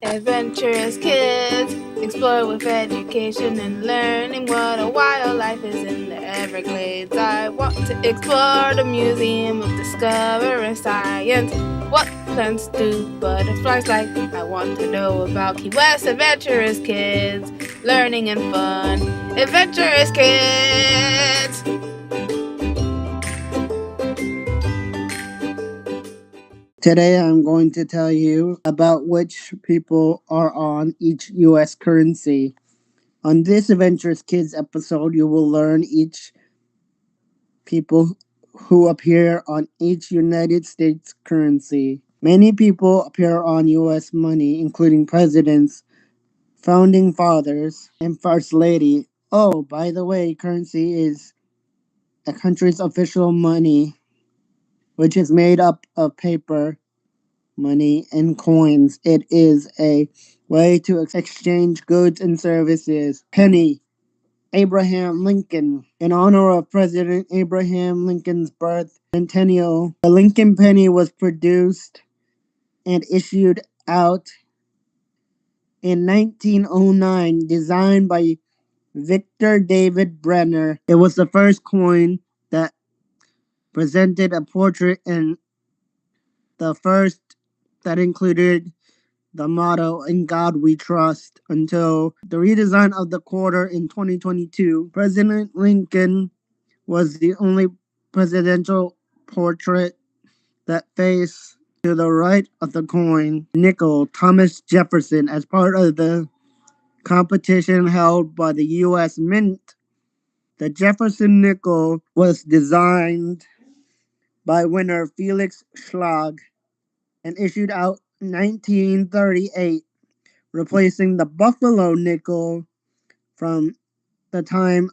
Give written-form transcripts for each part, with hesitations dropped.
Adventurous kids explore with education and learning what a wildlife is in the Everglades. I want to explore the Museum of Discovery Science. What plants do butterflies like? I want to know about Key West. Adventurous kids, learning and fun. Adventurous kids! Today I'm going to tell you about which people are on each US currency. On this Adventurous Kids episode, you will learn each people who appear on each United States currency. Many people appear on US money, including presidents, founding fathers, and First Lady. Oh, by the way, currency is a country's official money, which is made up of paper money, and coins. It is a way to exchange goods and services. Penny, Abraham Lincoln. In honor of President Abraham Lincoln's birth centennial, the Lincoln penny was produced and issued out in 1909, designed by Victor David Brenner. It was the first coin that presented a portrait and the first that included the motto "In God We Trust" until the redesign of the quarter in 2022. President Lincoln was the only presidential portrait that faced to the right of the coin. Nickel, Thomas Jefferson, as part of the competition held by the U.S. Mint. The Jefferson nickel was designed by winner Felix Schlag and issued out in 1938. Replacing the Buffalo nickel from the time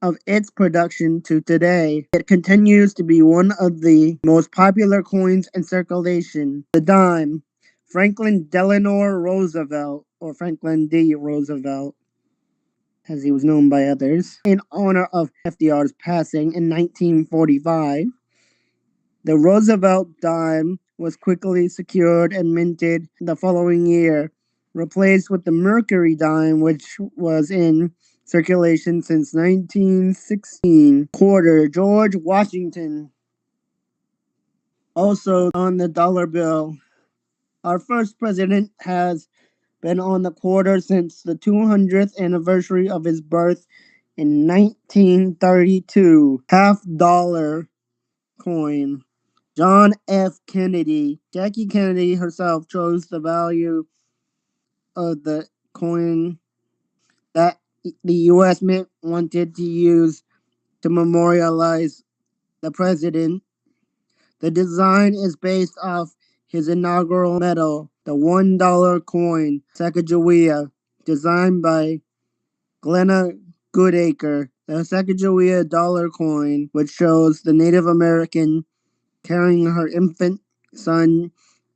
of its production to today. It continues to be one of the most popular coins in circulation. The dime, Franklin Delano Roosevelt, or Franklin D. Roosevelt, as he was known by others, in honor of FDR's passing in 1945. The Roosevelt dime was quickly secured and minted the following year, replaced with the Mercury dime, which was in circulation since 1916. Quarter, George Washington. Also on the dollar bill. Our first president has been on the quarter since the 200th anniversary of his birth in 1932. Half dollar coin. John F. Kennedy. Jackie Kennedy herself chose the value of the coin that the U.S. Mint wanted to use to memorialize the president. The design is based off his inaugural medal, the $1 coin, Sacagawea, designed by Glenna Goodacre. The Sacagawea dollar coin, which shows the Native American carrying her infant son,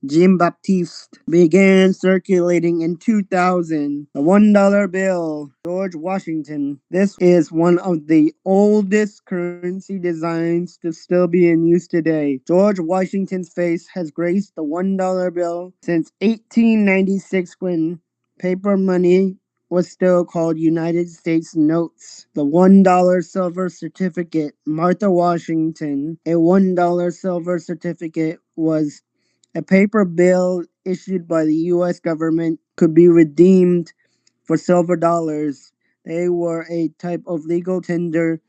Jean Baptiste, began circulating in 2000. The $1 bill, George Washington. This is one of the oldest currency designs to still be in use today. George Washington's face has graced the $1 bill since 1896 when paper money was still called United States notes. The $1 silver certificate, Martha Washington. A $1 silver certificate was a paper bill issued by the U.S. government, could be redeemed for silver dollars. They were a type of legal tender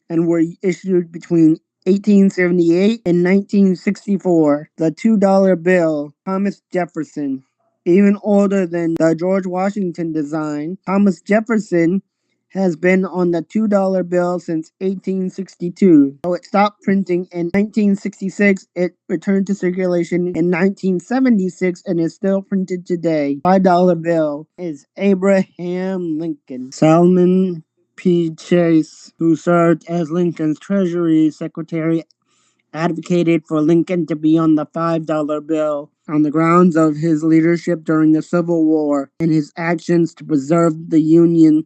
and were issued between 1878 and 1964. The $2 bill, Thomas Jefferson. Even older than the George Washington design, Thomas Jefferson has been on the $2 bill since 1862. So it stopped printing in 1966. It returned to circulation in 1976 and is still printed today. $5 bill is Abraham Lincoln. Salmon P. Chase, who served as Lincoln's Treasury Secretary, advocated for Lincoln to be on the $5 bill on the grounds of his leadership during the Civil War and his actions to preserve the Union.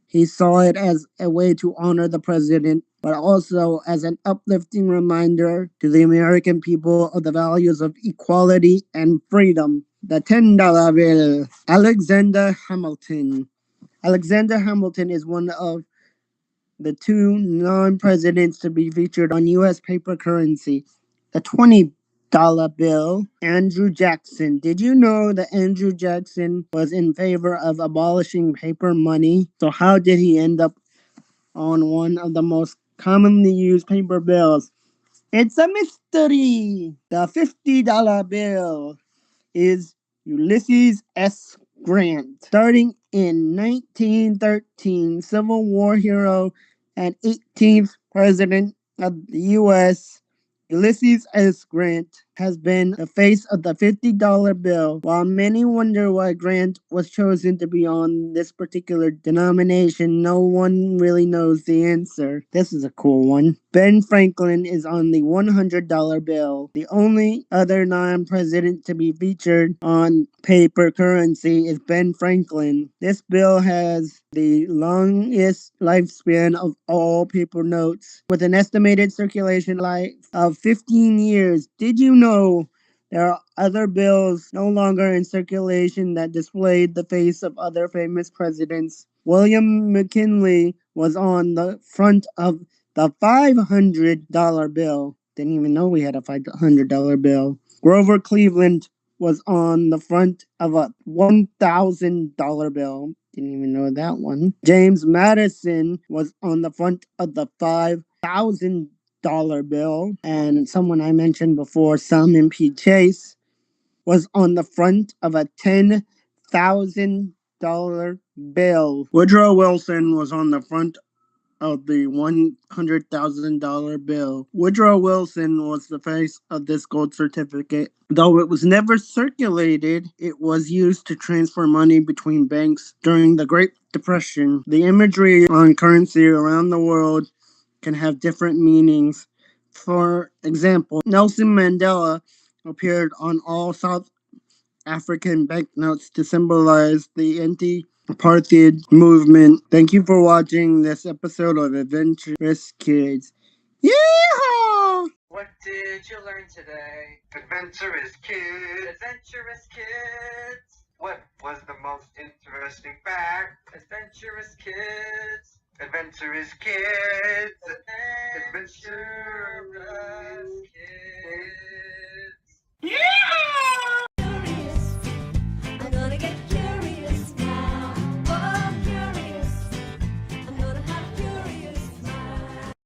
He saw it as a way to honor the president, but also as an uplifting reminder to the American people of the values of equality and freedom. The $10 bill. Alexander Hamilton. Alexander Hamilton is one of the two non-presidents to be featured on U.S. paper currency. The $20 bill, Andrew Jackson. Did you know that Andrew Jackson was in favor of abolishing paper money? So how did he end up on one of the most commonly used paper bills? It's a mystery. The $50 bill is Ulysses S. Grant. Starting in 1913, Civil War hero and 18th President of the U.S., Ulysses S. Grant has been the face of the $50 bill. While many wonder why Grant was chosen to be on this particular denomination, no one really knows the answer. This is a cool one. Ben Franklin is on the $100 bill. The only other non president to be featured on paper currency is Ben Franklin. This bill has the longest lifespan of all paper notes, with an estimated circulation life of 15 years. Did you know there are other bills no longer in circulation that displayed the face of other famous presidents? William McKinley was on the front of the $500 bill. Didn't even know we had a $500 bill. Grover Cleveland was on the front of a $1,000 bill. Didn't even know that one. James Madison was on the front of the $5,000 bill. And someone I mentioned before, Salmon P. Chase, was on the front of a $10,000 bill. Woodrow Wilson was on the front of the $100,000 bill. Woodrow Wilson was the face of this gold certificate. Though it was never circulated, it was used to transfer money between banks during the Great Depression. The imagery on currency around the world can have different meanings. For example, Nelson Mandela appeared on all South African banknotes to symbolize the anti-apartheid movement. Thank you for watching this episode of Adventurous Kids. Yeehaw! What did you learn today? Adventurous Kids. Adventurous Kids. What was the most interesting fact? Adventurous Kids. Adventurous Kids. Adventurous